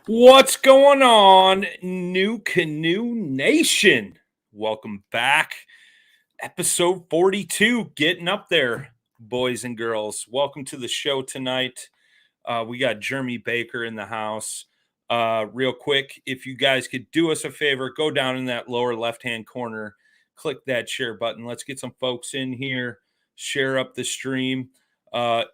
What's going on, New Canoe Nation? Welcome back. Episode 42, getting up there, boys and girls. Welcome to the show tonight. We got Jeremie Baker in the house. Real quick, if you guys could do us a favor, go down in that lower left-hand corner, click that share button. Let's get some folks in here, share up the stream.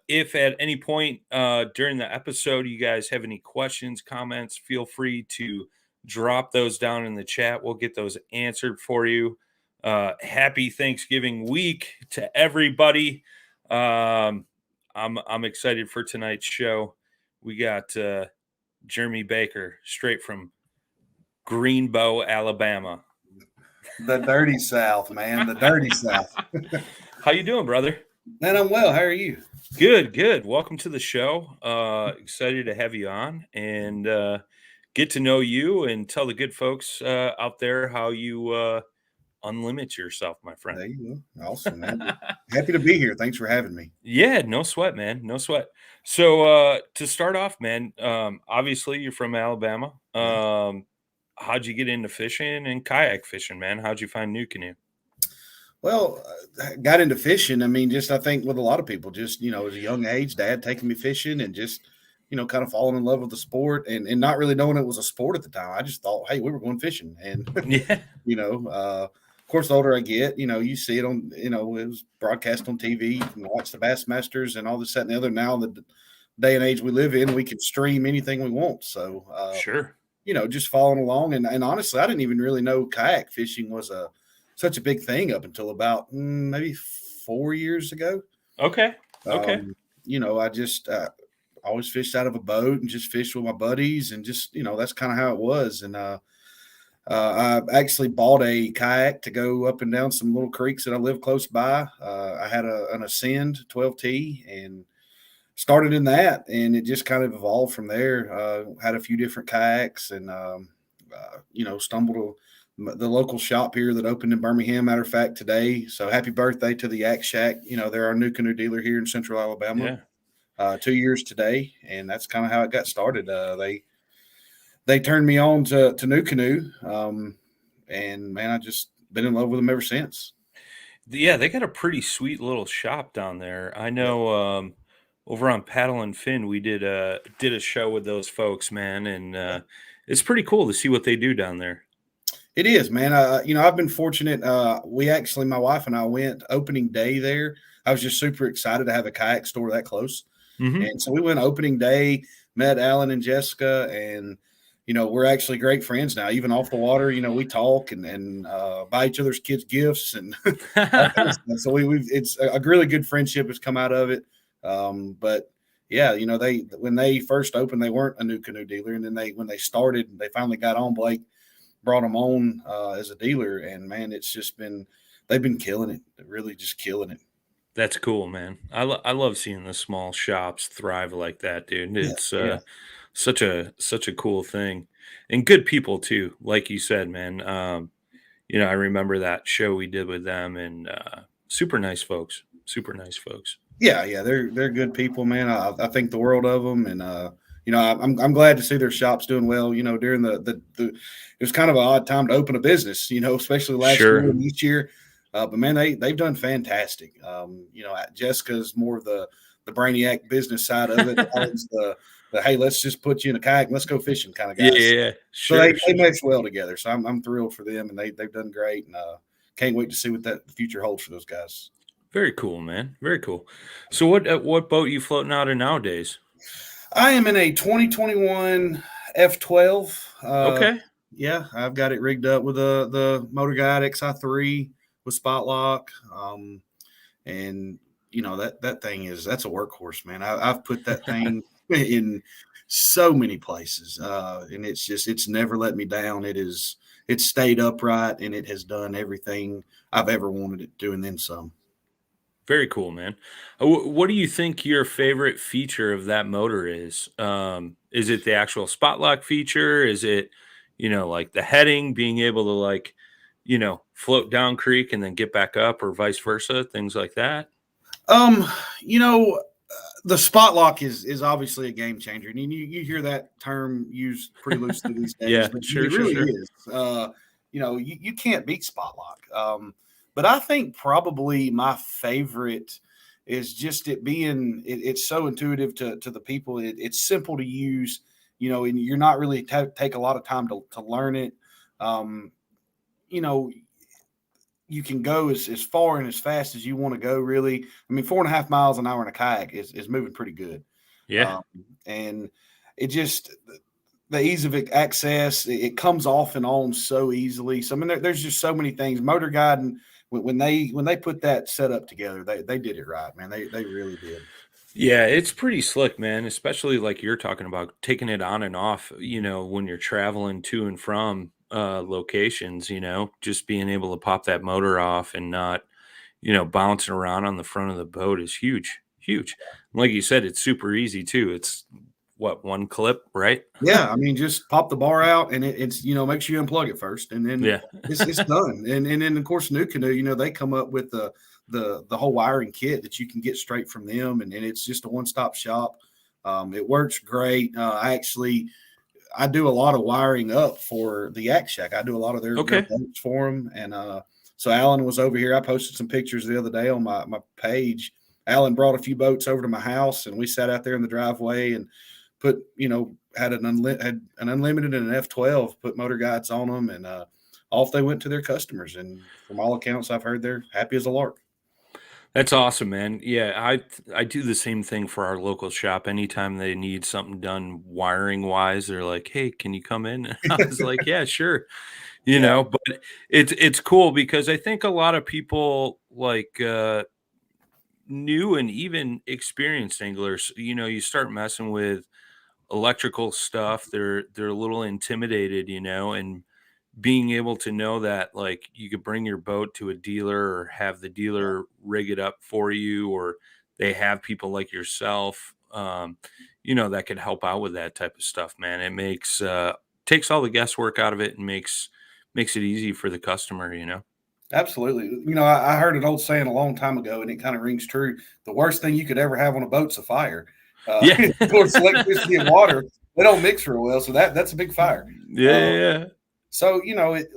If at any point during the episode you guys have any questions, comments, feel free to drop those down in the chat. We'll get those answered for you. Happy Thanksgiving week to everybody. I'm excited for tonight's show. We got Jeremie Baker straight from Greenbow, Alabama. The dirty South, man. The dirty South. How you doing, brother? Man, I'm well. How are you? Good. Welcome to the show. Excited to have you on and get to know you and tell the good folks out there how you unlimit yourself, my friend. There you go. Awesome, man. Happy to be here. Thanks for having me. Yeah, no sweat, man. No sweat. So to start off, man, obviously you're from Alabama. How'd you get into fishing and kayak fishing, man? How'd you find New Canoe? Well, I got into fishing. I mean, just I think with a lot of people, just, at a young age, dad taking me fishing and just, kind of falling in love with the sport and not really knowing it was a sport at the time. I just thought, hey, we were going fishing. And, of course, the older I get, you see it on, it was broadcast on TV. You can watch the Bassmasters and all this, that, and the other. Now, the day and age we live in, we can stream anything we want. So, sure. Just following along. And honestly, I didn't even really know kayak fishing was such a big thing up until about maybe 4 years ago. Okay. I just always fished out of a boat and just fished with my buddies and just, that's kind of how it was. And I actually bought a kayak to go up and down some little creeks that I live close by. I had an Ascend 12T and started in that, and it just kind of evolved from there. Had a few different kayaks and, stumbled the local shop here that opened in Birmingham, matter of fact, today. So happy birthday to the Yak Shack. They're our new canoe dealer here in Central Alabama. Yeah. 2 years today, and that's kind of how it got started. They turned me on to New Canoe, and, man, I just been in love with them ever since. Yeah, they got a pretty sweet little shop down there. I know over on Paddle and Fin, we did a show with those folks, man, and it's pretty cool to see what they do down there. It is, man. I've been fortunate. My wife and I went opening day there. I was just super excited to have a kayak store that close. Mm-hmm. And so we went opening day, met Alan and Jessica, and, we're actually great friends now. Even off the water, we talk and buy each other's kids gifts. And so it's a really good friendship has come out of it. But yeah, when they first opened, they weren't a New Canoe dealer. And then when they started, they finally got on. Blake brought them on as a dealer, and, man, it's just they've been killing it. They're really just killing it. That's cool, man. I love seeing the small shops thrive like that, dude. It's such a cool thing, and good people too. Like you said, man. I remember that show we did with them, and super nice folks. Yeah, they're good people, man. I think the world of them, and I'm glad to see their shops doing well. During the it was kind of an odd time to open a business, especially last year and each year. But, man, they've done fantastic. Jessica's more of the brainiac business side of it. Alan's the hey, let's just put you in a kayak and let's go fishing kind of guys. Yeah, sure. So they mesh well together. So I'm thrilled for them, and they've done great, and can't wait to see what that future holds for those guys. Very cool, man. Very cool. So what boat are you floating out of nowadays? I am in a 2021 F12. Okay. Yeah, I've got it rigged up with the Motor Guide XI3 with spot lock. And that thing that's a workhorse, man. I've put that thing in so many places. And it's never let me down. It's stayed upright, and it has done everything I've ever wanted it to, and then some. Very cool, man. What do you think your favorite feature of that motor is? Is it the actual spot lock feature? Is it, like the heading, being able to float down creek and then get back up, or vice versa, things like that? The spot lock is obviously a game changer. And you hear that term used pretty loosely these days, Yeah, but sure, it sure, really sure. is. You can't beat spot lock. But I think probably my favorite is just it's so intuitive to the people. It's simple to use, and you're not really take a lot of time to learn it. Um, you know, you can go as far and as fast as you want to go, really. I mean, 4.5 miles an hour in a kayak is moving pretty good. Yeah. Um, and it just, the ease of access, it comes off and on so easily. So, I mean, there's just so many things. Motor guiding, when they put that setup together, they did it right, man. They really did. Yeah, it's pretty slick, man, especially like you're talking about taking it on and off, when you're traveling to and from locations, just being able to pop that motor off and not, bouncing around on the front of the boat is huge, huge. Like you said, it's super easy too. It's what, one clip, right? Yeah, I mean, just pop the bar out, and it's make sure you unplug it first, and then Yeah. it's done. And then of course, New Canoe, they come up with the whole wiring kit that you can get straight from them, and it's just a one stop shop. It works great. I do a lot of wiring up for the Yak Shack. I do a lot of their Okay. boats for them, and so Alan was over here. I posted some pictures the other day on my page. Alan brought a few boats over to my house, and we sat out there in the driveway and put had an unlimited and an F12, put motor guides on them, and off they went to their customers. And from all accounts I've heard, they're happy as a lark. That's awesome, man. Yeah, I do the same thing for our local shop. Anytime they need something done wiring wise, they're like, "Hey, can you come in?" And I was like, "Yeah, sure." Yeah, But it's cool because I think a lot of people like new and even experienced anglers, you start messing with electrical stuff, they're a little intimidated, and being able to know that like you could bring your boat to a dealer or have the yeah, dealer rig it up for you, or they have people like yourself, that could help out with that type of stuff, man. It takes all the guesswork out of it and makes it easy for the customer. absolutely. I heard an old saying a long time ago, and it kind of rings true. The worst thing you could ever have on a boat's a fire. Yeah. Of course, electricity and water, they don't mix real well, so that's a big fire. Yeah, Uh, yeah. So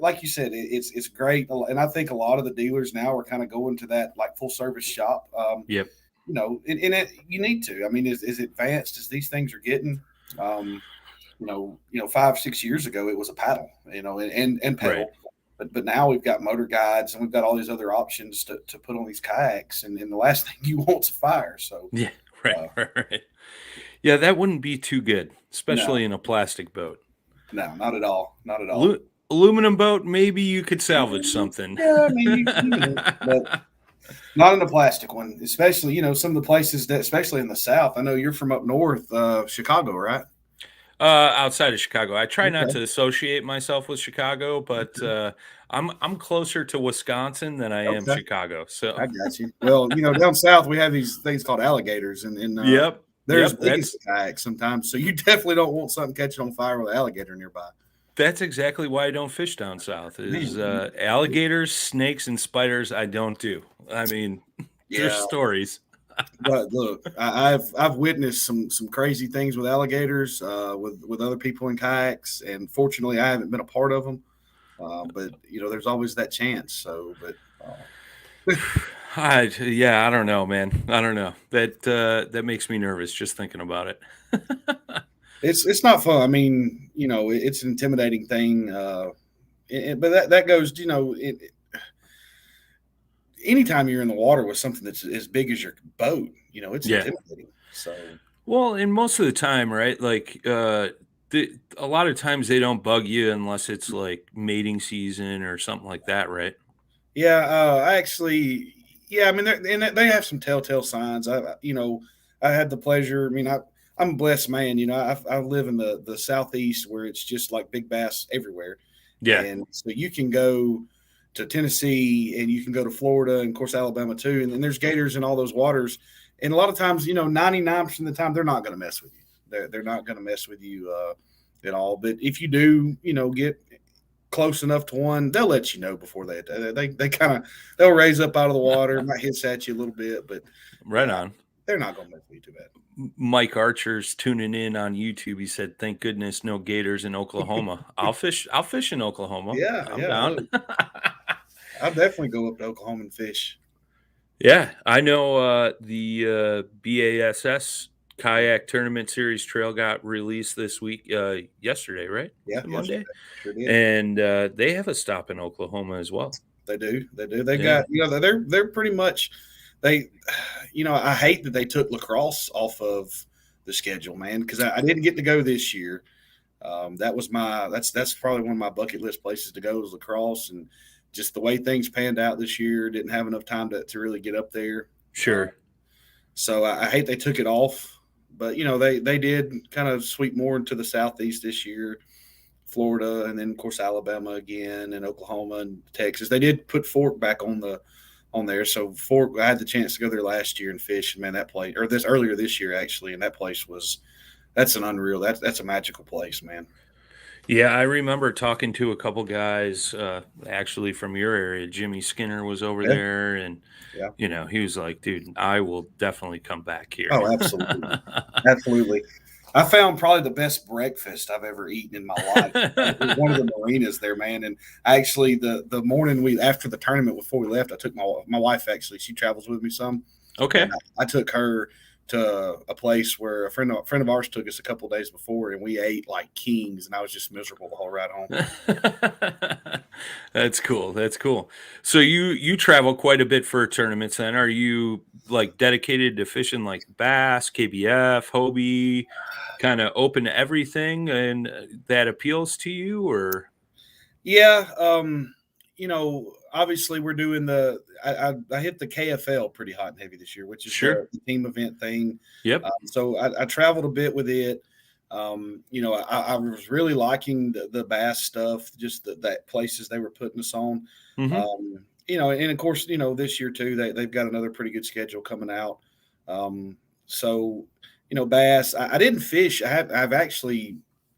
like you said, it's great, and I think a lot of the dealers now are kind of going to that like full service shop. Yep. You need to. I mean, as advanced as these things are getting, um, 5-6 years ago it was a paddle, and Right. pedal, but now we've got motor guides and we've got all these other options to put on these kayaks, and the last thing you want is a fire. So Yeah. Right, uh, right, right. Yeah, that wouldn't be too good, no, especially in a plastic boat. no, not at all, not at all. Aluminum boat, maybe you could salvage something. Yeah, I mean, but not in a plastic one, especially, some of the places that, especially in the South. I know you're from up north, Chicago, right? Outside of Chicago, I try not Okay. to associate myself with Chicago, but I'm closer to Wisconsin than I am Okay. Chicago. So, I got you. Well, down south we have these things called alligators, and yep, they're as yep. big as the kayaks sometimes. So you definitely don't want something catching on fire with an alligator nearby. That's exactly why I don't fish down south. Is Man, alligators, snakes, and spiders. I don't do. I mean, there's yeah. stories. But look, I've witnessed some crazy things with alligators, with other people in kayaks, and fortunately, I haven't been a part of them. But there's always that chance. So, but Yeah, I don't know, man. I don't know. That makes me nervous just thinking about it. it's not fun. I mean, it's an intimidating thing. But that goes, anytime you're in the water with something that's as big as your boat, it's Yeah. intimidating. So Well, and most of the time, right? Like, a lot of times they don't bug you unless it's like mating season or something like that, right? yeah, I actually, yeah, I mean, and they have some telltale signs. I had the pleasure. I mean, I'm a blessed man. I live in the southeast where it's just like big bass everywhere, Yeah. and so you can go to Tennessee and you can go to Florida and of course Alabama too, and there's gators in all those waters. And a lot of times, 99% of the time, they're not going to mess with you. They're not going to mess with you at all. But if you do, get close enough to one, they'll let you know before they kind of they'll raise up out of the water, might hiss at you a little bit, but Right on. They're not going to mess with you too bad. Mike Archer's tuning in on YouTube. He said, "Thank goodness no gators in Oklahoma." I'll fish. I'll fish in Oklahoma. Yeah, I'm yeah. down. Look, I'll definitely go up to Oklahoma and fish. Yeah, I know the BASS kayak tournament series trail got released this week, yesterday, right? Yeah, Was it Monday? yesterday. Sure did. And they have a stop in Oklahoma as well. They do. They do. They Yeah, got, they're pretty much they I hate that they took lacrosse off of the schedule, man, because I didn't get to go this year. That's probably one of my bucket list places to go is lacrosse, and just the way things panned out this year, didn't have enough time to really get up there. sure. So I hate they took it off, but they did kind of sweep more into the southeast this year, Florida, and then of course Alabama again, and Oklahoma and Texas. They did put Fork back on there. So Fork, I had the chance to go there last year and fish, and man, that place, or this earlier this year actually, and that place that's an unreal. That's a magical place, man. Yeah, I remember talking to a couple guys, actually from your area. Jimmy Skinner was over Yeah, there, and yeah. he was like, "Dude, I will definitely come back here." Oh, absolutely, absolutely. I found probably the best breakfast I've ever eaten in my life. It was one of the marinas there, man. And actually, the morning after the tournament before we left, I took my wife. Actually, she travels with me some, and Okay. I took her to a place where a friend of ours took us a couple of days before, and we ate like kings. And I was just miserable the whole ride home. That's cool. That's cool. So you travel quite a bit for tournaments then. Are you like dedicated to fishing like bass, KBF, Hobie, kind of open to everything and that appeals to you or Yeah, obviously we're doing I hit the KFL pretty hot and heavy this year, which is sure. the team event thing. Yep. So I traveled a bit with it. I was really liking the bass stuff, just that places they were putting us on. Hmm. And of course, this year too, they've got another pretty good schedule coming out. So, bass, I didn't fish. I've actually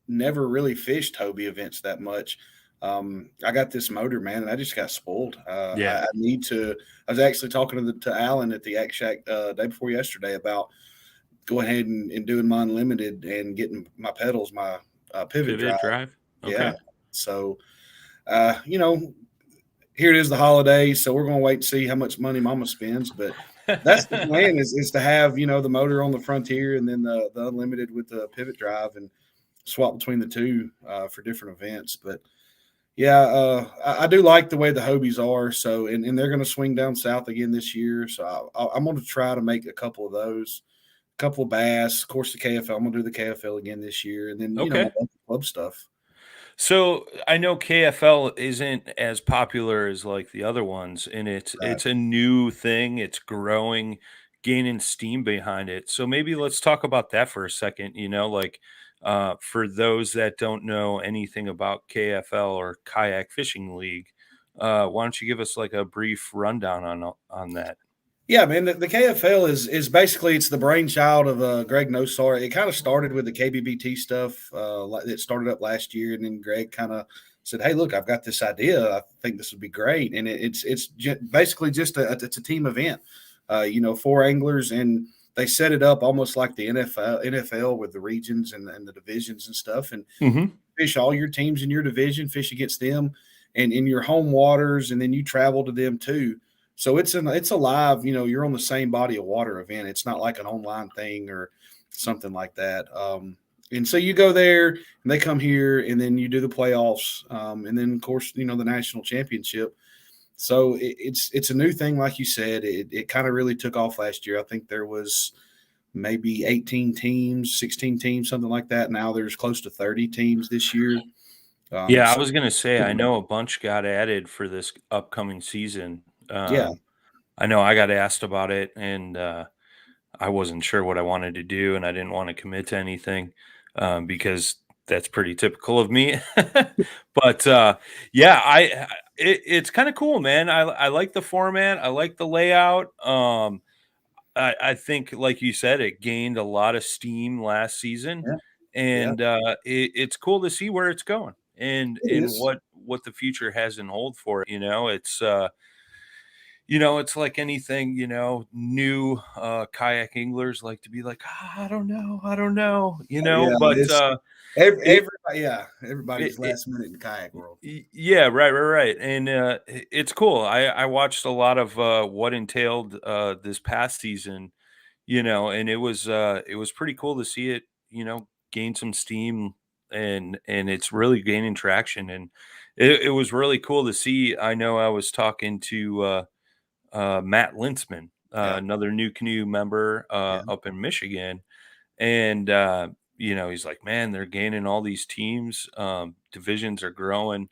never really fished Hobie events that much. I got this motor, man, and I just got spoiled. Yeah. I need to. I was actually talking to Alan at the Yak Shack day before yesterday about going ahead and doing my unlimited and getting my pedals, my pivot drive. Pivot drive. Yeah. Okay. So, uh, you know, here it is, the holidays. So we're going to wait and see how much money Mama spends. But that's the plan is to have the motor on the Frontier and then the unlimited with the pivot drive and swap between the two for different events. But yeah, I do like the way the Hobies are. So, and they're going to swing down south again this year. So I'm going to try to make a couple of those, a couple of bass. Of course, the KFL. I'm going to do the KFL again this year, and then my Okay. club stuff. So I know KFL isn't as popular as like the other ones, and Right. it's a new thing. It's growing, gaining steam behind it. So maybe let's talk about that for a second. Like for those that don't know anything about KFL or Kayak Fishing League, why don't you give us like a brief rundown on that? Yeah, man. The KFL is basically it's the brainchild of Greg Nosar. It kind of started with the KBBT stuff that started up last year, and then Greg kind of said, "Hey, look, I've got this idea. I think this would be great." And basically just it's a team event. Four anglers, and they set it up almost like the NFL with the regions and the divisions and stuff, and Hmm. fish all your teams in your division, fish against them, and in your home waters, and then you travel to them too. So it's a live, you're on the same body of water event. It's not like an online thing or something like that. And so you go there, and they come here, and then you do the playoffs, and then of course the national championship. So it's a new thing, like you said. It kind of really took off last year. I think there was maybe 18 teams, 16 teams, something like that. Now there's close to 30 teams this year. Yeah, I So was gonna say I know a bunch got added for this upcoming season. yeah, I know I got asked about it, and I wasn't sure what I wanted to do, and I didn't want to commit to anything because that's pretty typical of me. But yeah, it's kind of cool, man. I like the format. I like the layout. I think, like you said, it gained a lot of steam last season, yeah, yeah, and it's cool to see where it's going and it is. what the future has in hold for it. It's it's like anything, new kayak anglers like to be like, I don't know, Yeah, but it's it, everybody. Yeah, everybody's it last minute in the kayak world. yeah, right, and it's cool. I watched a lot of what entailed this past season, and it was pretty cool to see it, gain some steam, and it's really gaining traction, and it was really cool to see. I know I was talking to Matt Lintzman, Yeah, another new canoe member yeah, up in Michigan, and he's like, man, they're gaining all these teams, divisions are growing,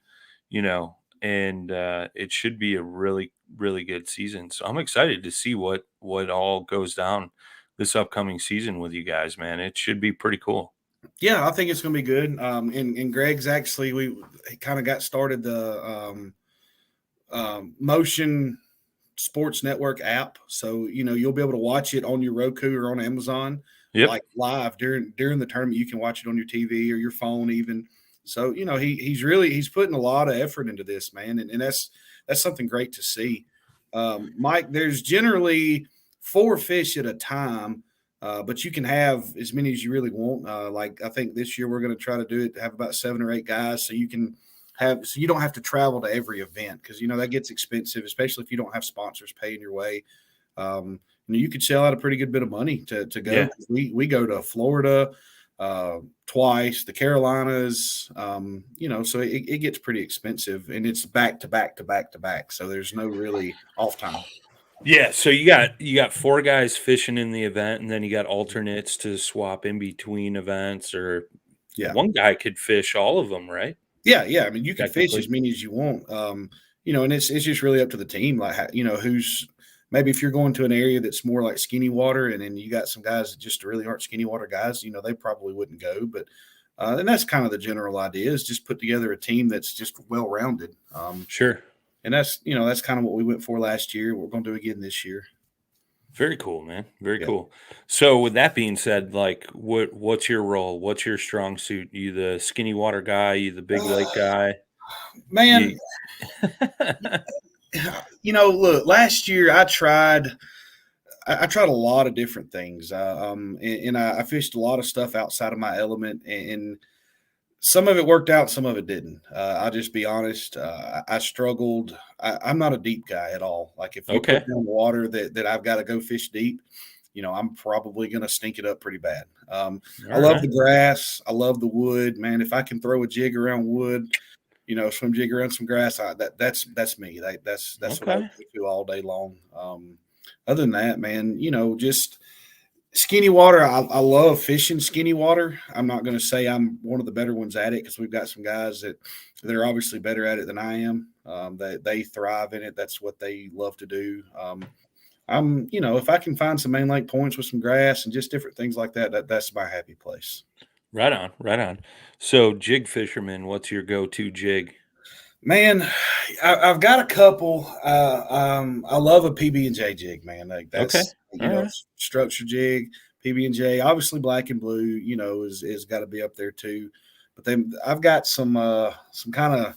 and it should be a really, really good season. So I'm excited to see what all goes down this upcoming season with you guys, man. It should be pretty cool. yeah. I think it's going to be good. And Greg's actually we kind of got started the motion sports network app, so you'll be able to watch it on your Roku or on Amazon, Yep. like live during the tournament. You can watch it on your TV or your phone even. So he's putting a lot of effort into this, man, and that's something great to see. Mike, there's generally 4 fish at a time, but you can have as many as you really want. Like I think this year we're going to try to do it, have about 7 or 8 guys, so you don't have to travel to every event, because that gets expensive, especially if you don't have sponsors paying your way. You could sell out a pretty good bit of money to go. Yeah. 'Cause we go to Florida twice, the Carolinas. So it gets pretty expensive, and it's back to back to back to back. So there's no really off time. Yeah, so you got 4 guys fishing in the event, and then you got alternates to swap in between events, or Yeah. one guy could fish all of them, right? Yeah. I mean, you can fish Technically. as many as you want. And it's just really up to the team. Like, who's maybe if you're going to an area that's more like skinny water, and then you got some guys that just really aren't skinny water guys, they probably wouldn't go. But and that's kind of the general idea, is just put together a team that's just well rounded. Sure. And that's kind of what we went for last year. We're going to do again this year. Very cool, man. Very Yeah. cool. So with that being said, like what's your role? What's your strong suit? You the skinny water guy, you the big lake guy? Man, You look, last year I tried a lot of different things, and I fished a lot of stuff outside of my element, and some of it worked out, some of it didn't. I'll just be honest. I struggled. I'm not a deep guy at all. Like if you put okay. me on water that I've got to go fish deep, I'm probably going to stink it up pretty bad. I All love right. the grass. I love the wood, man. If I can throw a jig around wood, swim jig around some grass, that's me. That's what I Okay. do all day long. Other than that, man, just skinny water. I love fishing skinny water. I'm not going to say I'm one of the better ones at it, because we've got some guys that are obviously better at it than I am. They thrive in it. That's what they love to do. If I can find some main lake points with some grass and just different things like that's my happy place. Right on. Right on. So jig fisherman, what's your go-to jig? Man, I've got a couple. I love a PB&J jig, man. Like Okay. that's All right. structure jig, PB&J. Obviously, black and blue, is got to be up there too. But then I've got some kind of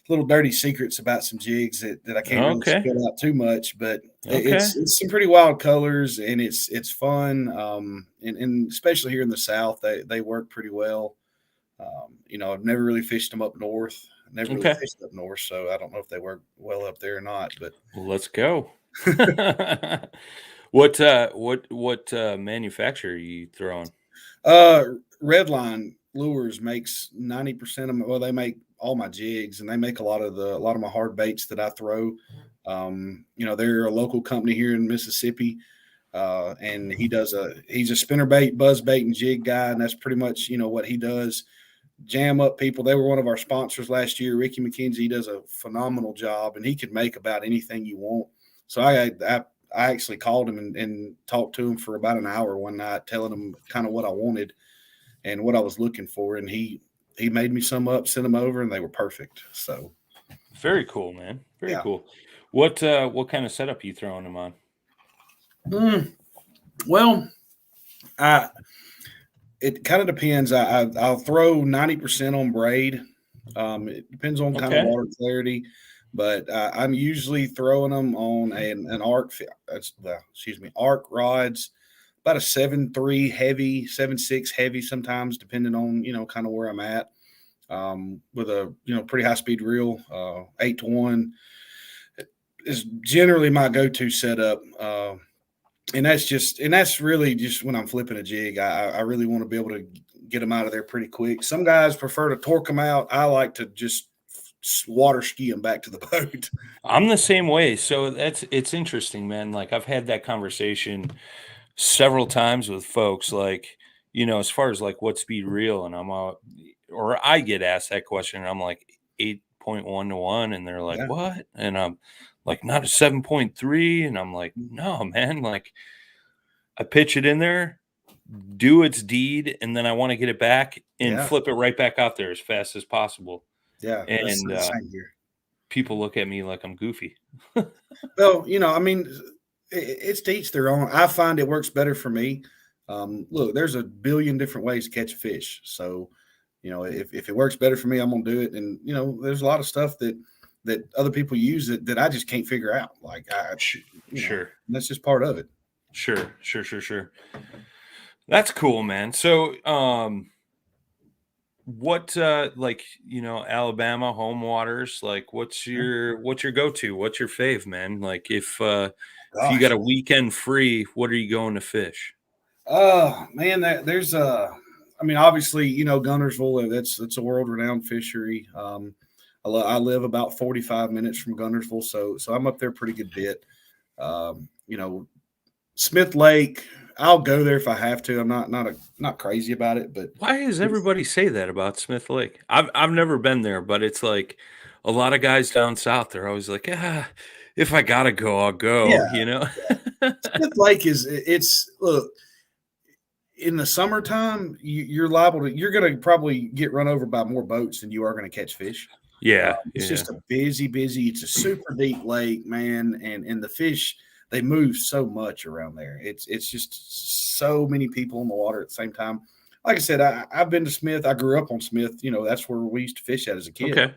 little dirty secrets about some jigs that I can't really Okay. spill out too much. But Okay. it's some pretty wild colors, and it's fun. And especially here in the South, they work pretty well. I've never really fished them up north. Never really Okay. fished up north, so I don't know if they work well up there or not. But Well, let's go. What manufacturer are you throwing? uh, Redline Lures makes 90% of my, well, they make all my jigs, and they make a lot of my hard baits that I throw. They're a local company here in Mississippi. And he's a spinner bait, buzz bait, and jig guy, and that's pretty much what he does. Jam up people. They were one of our sponsors last year. Ricky McKenzie, he does a phenomenal job, and he could make about anything you want. So I actually called him and talked to him for about an hour one night, telling him kind of what I wanted and what I was looking for, and he made me some up, sent them over, and they were perfect. So Very cool, man. Very yeah. cool. What kind of setup you throwing them on? Well, I it kind of depends. I'll throw 90% on braid. It depends on kind of Okay. water clarity. but I'm usually throwing them on an arc. Arc rods, about a 7.3 heavy, 7.6 heavy sometimes, depending on kind of where I'm at. With a pretty high speed reel, 8-to-1 is generally my go-to setup. And that's really just when I'm flipping a jig. I really want to be able to get them out of there pretty quick. Some guys prefer to torque them out. I like to just water ski them back to the boat. I'm the same way. So it's interesting, man. Like I've had that conversation several times with folks, like, as far as like what speed reel, and or I get asked that question, and I'm like 8.1 to 1, and they're like, Yeah. what? And I'm like, not a 7.3, and I'm like, no, man, like I pitch it in there, do its deed, and then I want to get it back and Yeah. flip it right back out there as fast as possible. Yeah. That's And the same here. people look at me like I'm goofy. Well, I mean, it's to each their own. I find it works better for me. Look, there's a billion different ways to catch a fish. So, if it works better for me, I'm gonna do it. And there's a lot of stuff that other people use that I just can't figure out. Like Sure. That's just part of it. Sure. That's cool, man. So, what, Alabama home waters, like, what's your go-to? What's your fave, man? Like, if you got Gosh, a weekend free, what are you going to fish? man, there's I mean, obviously, Guntersville. That's a world-renowned fishery. I live about 45 minutes from Guntersville, so I'm up there a pretty good bit. Smith Lake, I'll go there if I have to. I'm not crazy about it, but Why does everybody say that about Smith Lake? I've never been there, but it's like a lot of guys down south, they're always like, if I gotta go, I'll go, yeah, you know? Smith Lake it's look, in the summertime, you're going to probably get run over by more boats than you are going to catch fish. Yeah. It's just a busy. It's a super deep lake, man, and the fish, they move so much around there. It's just so many people in the water at the same time. Like I said, I've been to Smith. I grew up on Smith. That's where we used to fish at as a kid. Okay.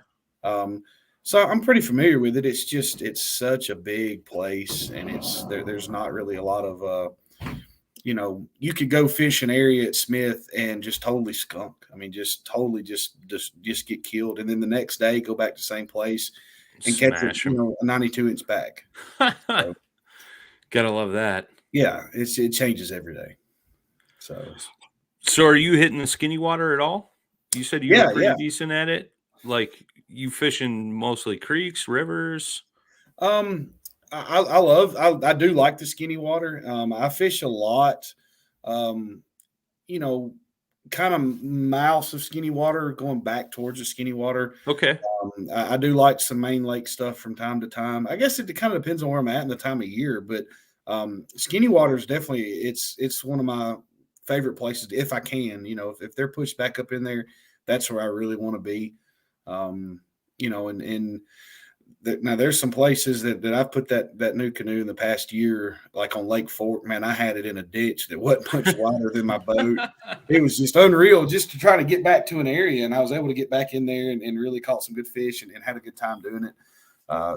So I'm pretty familiar with it. It's such a big place, and there's not really a lot of you could go fish an area at Smith and just totally skunk. I mean, just totally just get killed, and then the next day go back to the same place and catch a 92-inch back. So, gotta love that. Yeah, it changes every day. So are you hitting the skinny water at all? You said you were pretty decent at it. Like you fishing mostly creeks, rivers. I do like the skinny water. I fish a lot. Kind of mouths of skinny water going back towards the skinny water. Okay. I do like some main lake stuff from time to time. I guess it kind of depends on where I'm at in the time of year, but skinny water is definitely it's one of my favorite places if I can. If they're pushed back up in there, that's where I really want to be. Now there's some places that I've put that new canoe in the past year, like on Lake Fork. Man, I had it in a ditch that wasn't much wider than my boat. It was just unreal just to try to get back to an area, and I was able to get back in there and really caught some good fish and had a good time doing it.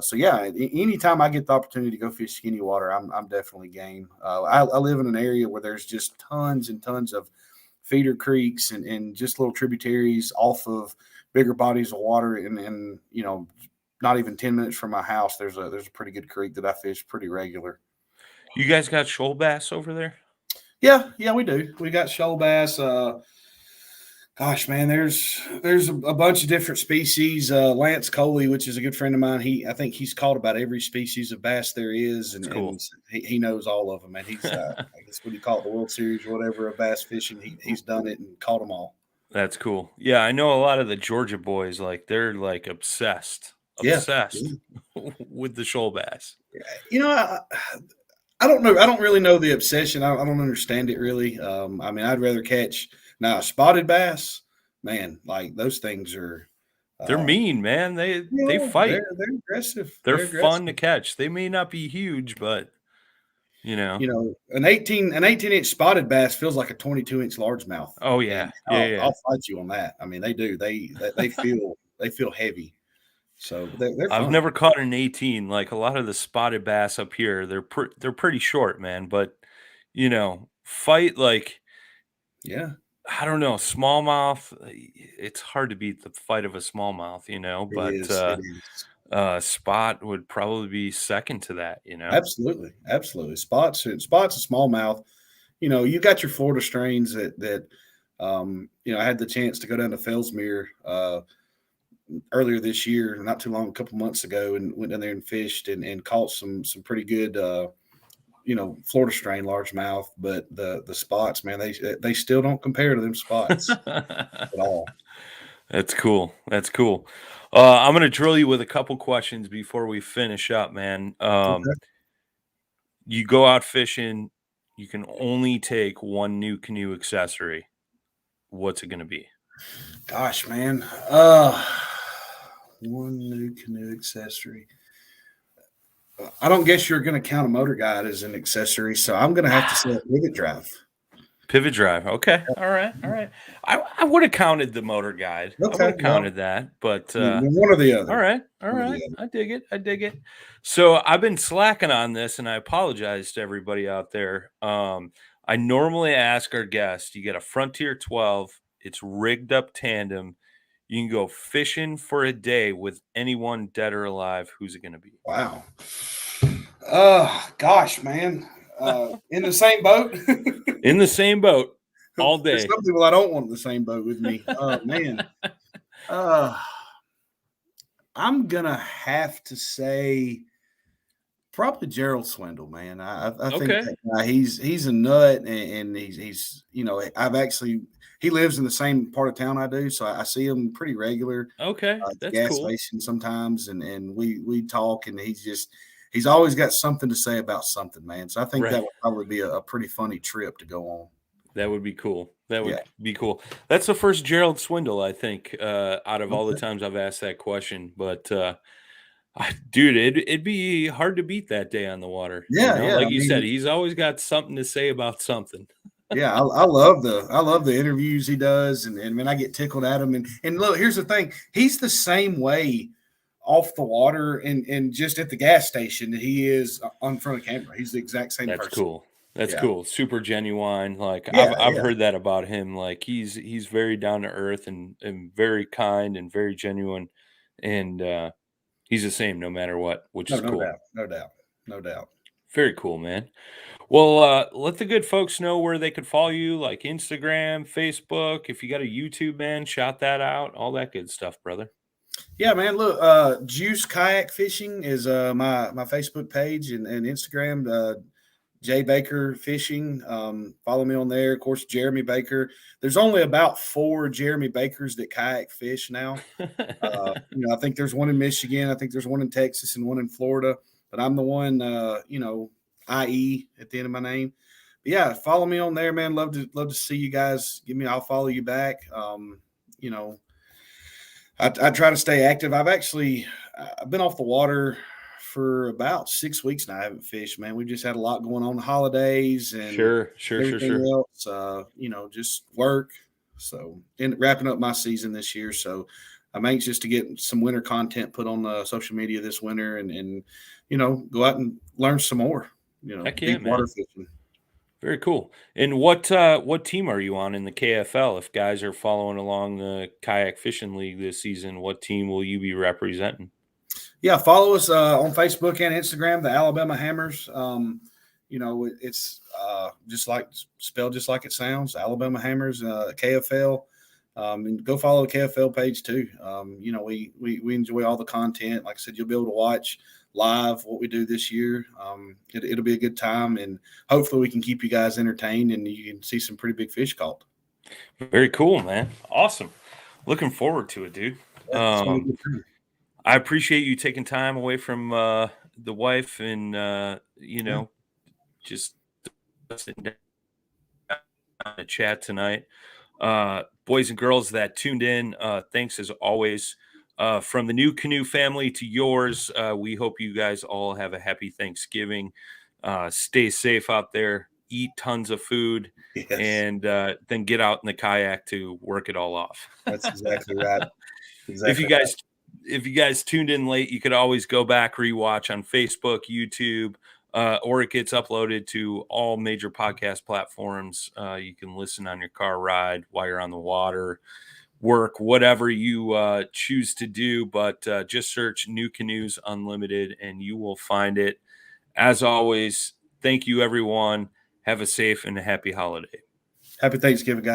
So yeah, anytime I get the opportunity to go fish skinny water, I'm definitely game. I live in an area where there's just tons and tons of feeder creeks and just little tributaries off of bigger bodies of water, and not even 10 minutes from my house, there's a pretty good creek that I fish pretty regular. You guys got shoal bass over there? Yeah, we do. We got shoal bass. Gosh, man, there's a bunch of different species. Lance Coley, which is a good friend of mine, I think he's caught about every species of bass there is, and, cool. and he knows all of them. And he's I guess what you call it, the World Series or whatever of bass fishing. He's done it and caught them all. That's cool. Yeah, I know a lot of the Georgia boys, like they're like obsessed with the shoal bass. I don't know. I don't really know the obsession. I don't understand it really. I mean, I'd rather catch spotted bass. Man, like those things are. They're mean, man. They fight. They're aggressive. They're fun to catch. They may not be huge, but an 18-inch spotted bass feels like a 22-inch largemouth. Oh yeah, I'll fight you on that. I mean, they do. They feel heavy. So they're I've fun. never caught an 18. Like a lot of the spotted bass up here, they're pretty short, man. But fight like Yeah, I don't know, smallmouth. It's hard to beat the fight of a smallmouth, it but is. It is. spot would probably be second to that. Absolutely, absolutely. Spots a smallmouth. You got your Florida strains that I had the chance to go down to Fellsmere earlier this year, not too long, a couple months ago, and went down there and fished and caught some pretty good Florida strain largemouth. But the spots, man, they still don't compare to them spots at all. That's cool. That's cool. I'm gonna drill you with a couple questions before we finish up, man. Okay. You go out fishing, you can only take one new canoe accessory. What's it gonna be? Gosh, man. One new canoe accessory. I don't guess you're going to count a motor guide as an accessory, so I'm going to have to say a pivot drive. Pivot drive. Okay. All right. All right. I would have counted the motor guide. I would Okay, have well, counted that, but one or the all other. right. All One or right. the other. I dig it. I dig it. So I've been slacking on this and I apologize to everybody out there. I normally ask our guests, you get a Frontier 12, it's rigged up tandem. You can go fishing for a day with anyone dead or alive. Who's it going to be? Wow. Gosh, man. In the same boat. In the same boat all There's day. some people I don't want in the same boat with me. Oh man. I'm gonna have to say probably Gerald Swindle, man. I think Okay. that guy, he's a nut, and he's he lives in the same part of town I do, so I see him pretty regular Okay. at the That's gas cool. station sometimes, and we talk, and he's always got something to say about something, man. So I think Right. that would probably be a pretty funny trip to go on. That would be cool. That Yeah. would be cool. That's the first Gerald Swindle, I think, out of all the Okay. times I've asked that question. But dude, it'd be hard to beat that day on the water. Yeah, yeah. Like I you said, mean, he's always got something to say about something. yeah, I love the interviews he does, and man, I get tickled at him. And look, here's the thing: he's the same way off the water and just at the gas station that he is on front of camera. He's the exact same That's person. cool. That's Yeah, cool. Super genuine. Like I've yeah, I've yeah. heard that about him. Like he's very down to earth and very kind and very genuine. And he's the same no matter what, which No, is no cool. doubt, no doubt, no doubt. Very cool, man. Well, let the good folks know where they could follow you, like Instagram, Facebook. If you got a YouTube, man, shout that out. All that good stuff, brother. Yeah, man. Look, Juice Kayak Fishing is my Facebook page and Instagram. Jay Baker Fishing. Follow me on there. Of course, Jeremie Baker. There's only about 4 Jeremie Bakers that kayak fish now. I think there's one in Michigan. I think there's one in Texas and one in Florida. But I'm the one, IE at the end of my name. But yeah, follow me on there, man. Love to see you guys. I'll follow you back. You know, I try to stay active. I've been off the water for about 6 weeks now. I haven't fished, man. We just had a lot going on the holidays and Sure, sure, sure, everything sure. else. Just work. So, and wrapping up my season this year. So, I'm anxious to get some winter content put on social media this winter and go out and learn some more. Heck yeah, Deep water man. fishing. Very cool. And what team are you on in the KFL? If guys are following along the kayak fishing league this season, what team will you be representing? Yeah, follow us on Facebook and Instagram, the Alabama Hammers. It's just like spelled just like it sounds, Alabama Hammers, KFL. And go follow the KFL page too. We enjoy all the content. Like I said, you'll be able to watch live what we do this year. It'll be a good time, and hopefully we can keep you guys entertained and you can see some pretty big fish caught. Very cool, man. Awesome. Looking forward to it, dude. Yeah, it's gonna be a good time. I appreciate you taking time away from the wife and Yeah. just sitting down to chat tonight. Boys and girls that tuned in, thanks as always. From the New Canoe family to yours, we hope you guys all have a happy Thanksgiving. Stay safe out there, eat tons of food, Yes, and then get out in the kayak to work it all off. that's exactly right. If you Exactly guys if you guys tuned in late, you could always go back, rewatch on Facebook, YouTube, or it gets uploaded to all major podcast platforms. You can listen on your car ride while you're on the water, work, whatever you choose to do. But just search New Canoes Unlimited and you will find it. As always, thank you, everyone. Have a safe and a happy holiday. Happy Thanksgiving, guys.